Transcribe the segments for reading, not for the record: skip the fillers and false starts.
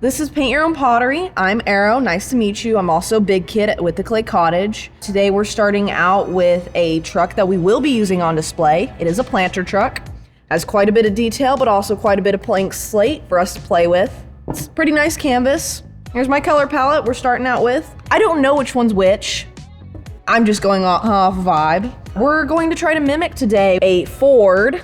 This is Paint Your Own Pottery. I'm Arrow. Nice to meet you. I'm also Big Kid with the Clay Cottage. Today we're starting out with a truck that we will be using on display. It is a planter truck. Has quite a bit of detail, but also quite a bit of blank slate for us to play with. It's pretty nice canvas. Here's my color palette we're starting out with. I don't know which one's which. I'm just going off vibe. We're going to try to mimic today a Ford.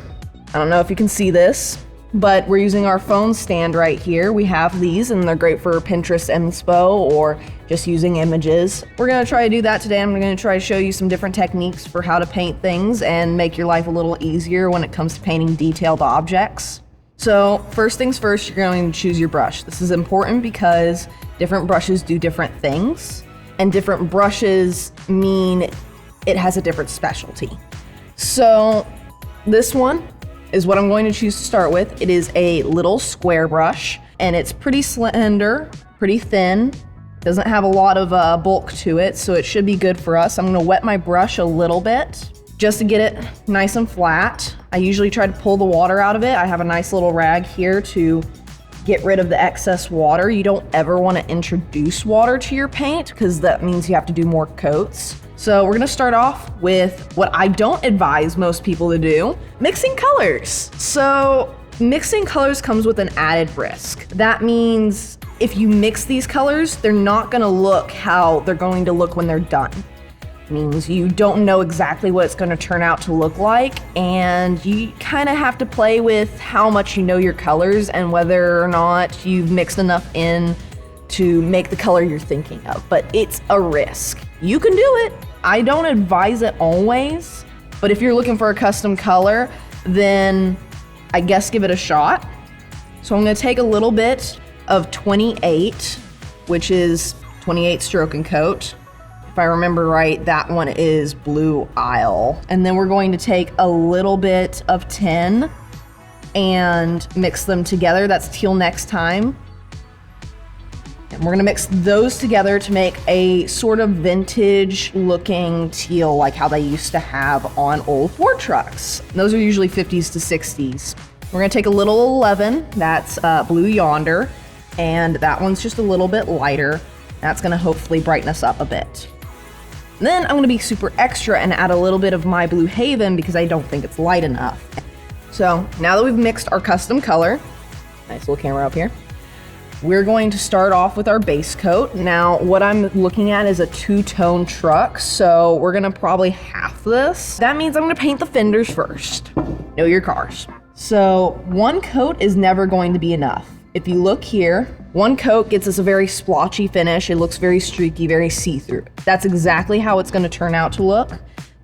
I don't know if you can see this, but we're using our phone stand right here. We have these and they're great for Pinterest inspo or just using images. We're gonna try to do that today. I'm gonna try to show you some different techniques for how to paint things and make your life a little easier when it comes to painting detailed objects. So first things first, you're going to choose your brush. This is important because different brushes do different things and different brushes mean it has a different specialty. So this one is what I'm going to choose to start with. It is a little square brush and it's pretty slender, pretty thin. Doesn't have a lot of bulk to it, so it should be good for us. I'm gonna wet my brush a little bit just to get it nice and flat. I usually try to pull the water out of it. I have a nice little rag here to get rid of the excess water. You don't ever want to introduce water to your paint because that means you have to do more coats. So we're gonna start off with what I don't advise most people to do, mixing colors. So mixing colors comes with an added risk. That means if you mix these colors, they're not gonna look how they're going to look when they're done. It means you don't know exactly what it's gonna turn out to look like, and you kind of have to play with how much you know your colors and whether or not you've mixed enough in to make the color you're thinking of, but it's a risk. You can do it. I don't advise it always, but if you're looking for a custom color, then I guess give it a shot. So I'm gonna take a little bit of 28, which is 28 stroke and coat. If I remember right, that one is Blue Isle. And then we're going to take a little bit of 10 and mix them together. That's Teal Next Time. And we're gonna mix those together to make a sort of vintage looking teal like how they used to have on old Ford trucks. Those are usually 50s to 60s. We're gonna take a little 11, that's Blue Yonder, and that one's just a little bit lighter. That's gonna hopefully brighten us up a bit. And then I'm gonna be super extra and add a little bit of my Blue Haven because I don't think it's light enough. So now that we've mixed our custom color, nice little camera up here, we're going to start off with our base coat. Now, what I'm looking at is a two-tone truck, so we're gonna probably half this. That means I'm gonna paint the fenders first. Know your cars. So one coat is never going to be enough. If you look here, one coat gets us a very splotchy finish. It looks very streaky, very see-through. That's exactly how it's gonna turn out to look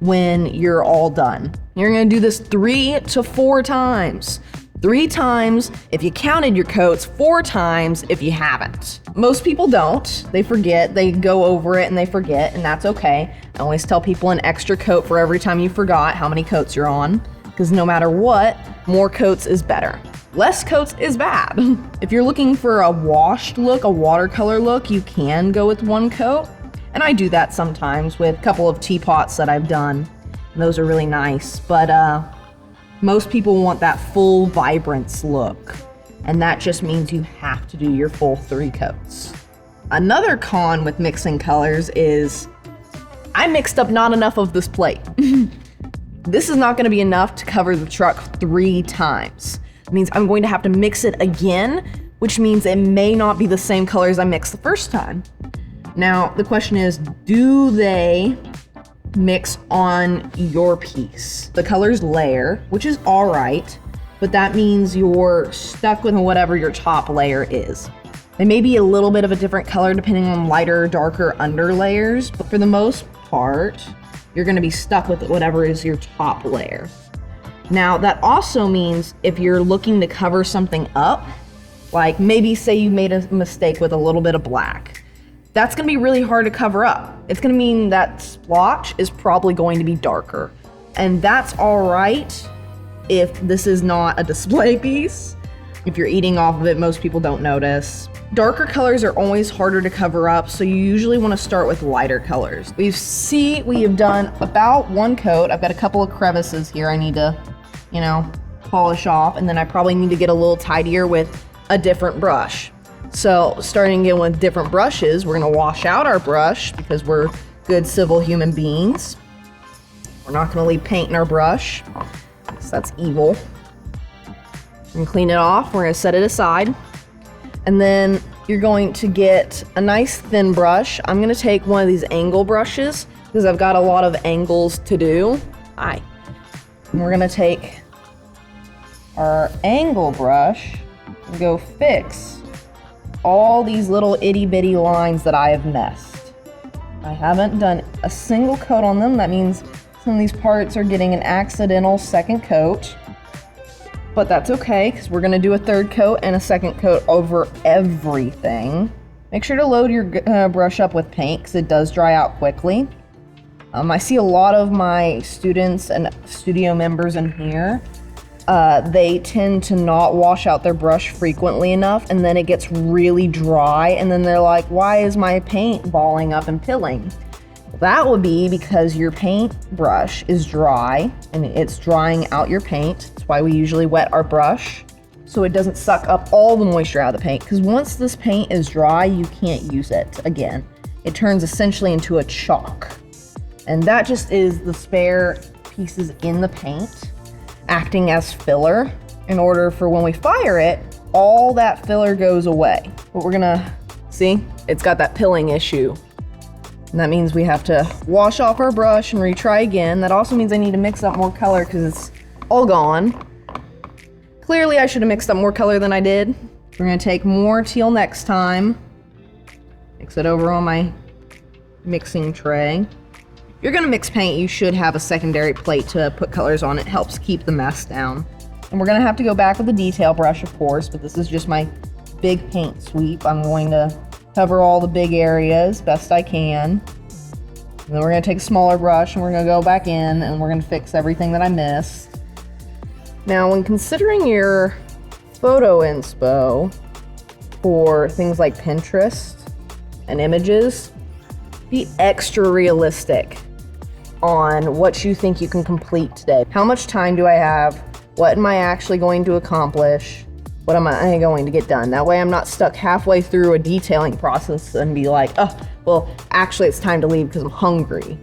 when you're all done. You're gonna do this 3 to 4 times. 3 times if you counted your coats, 4 times if you haven't. Most people don't. They forget, they go over it and they forget, and that's okay. I always tell people an extra coat for every time you forgot how many coats you're on, because no matter what, more coats is better. Less coats is bad. If you're looking for a washed look, a watercolor look, you can go with 1 coat. And I do that sometimes with a couple of teapots that I've done. And those are really nice, but most people want that full vibrance look, and that just means you have to do your full 3 coats. Another con with mixing colors is I mixed up not enough of this plate. This is not gonna be enough to cover the truck 3 times. It means I'm going to have to mix it again, which means it may not be the same colors I mixed the first time. Now, the question is, do they mix on your piece? The colors layer, which is all right, but that means you're stuck with whatever your top layer is. They may be a little bit of a different color depending on lighter or darker under layers, but for the most part, you're gonna be stuck with whatever is your top layer. Now, that also means if you're looking to cover something up, like maybe say you made a mistake with a little bit of black, that's gonna be really hard to cover up. It's gonna mean that splotch is probably going to be darker. And that's all right if this is not a display piece. If you're eating off of it, most people don't notice. Darker colors are always harder to cover up, so you usually wanna start with lighter colors. We have done about 1 coat. I've got a couple of crevices here I need to, polish off, and then I probably need to get a little tidier with a different brush. So starting again with different brushes, we're gonna wash out our brush because we're good civil human beings. We're not gonna leave paint in our brush, because that's evil. And clean it off, we're gonna set it aside. And then you're going to get a nice thin brush. I'm gonna take one of these angle brushes because I've got a lot of angles to do. And we're gonna take our angle brush and go fix all these little itty bitty lines that I have messed. I haven't done a single coat on them. That means some of these parts are getting an accidental second coat, but that's okay because we're gonna do a third coat and a second coat over everything. Make sure to load your brush up with paint because it does dry out quickly. I see a lot of my students and studio members in here. They tend to not wash out their brush frequently enough, and then it gets really dry, and then they're like, why is my paint balling up and pilling? That would be because your paint brush is dry and it's drying out your paint. That's why we usually wet our brush so it doesn't suck up all the moisture out of the paint, because once this paint is dry, you can't use it again. It turns essentially into a chalk, and that just is the spare pieces in the paint acting as filler in order for when we fire it, all that filler goes away. But we're gonna see, it's got that pilling issue. And that means we have to wash off our brush and retry again. That also means I need to mix up more color because it's all gone. Clearly I should have mixed up more color than I did. We're gonna take more teal next time. Mix it over on my mixing tray. If you're gonna mix paint, you should have a secondary plate to put colors on. It helps keep the mess down. And we're gonna have to go back with the detail brush, of course, but this is just my big paint sweep. I'm going to cover all the big areas best I can. And then we're gonna take a smaller brush and we're gonna go back in and we're gonna fix everything that I missed. Now, when considering your photo inspo for things like Pinterest and images, be extra realistic on what you think you can complete today. How much time do I have? What am I actually going to accomplish? What am I going to get done? That way I'm not stuck halfway through a detailing process and be like, oh, well, actually it's time to leave because I'm hungry.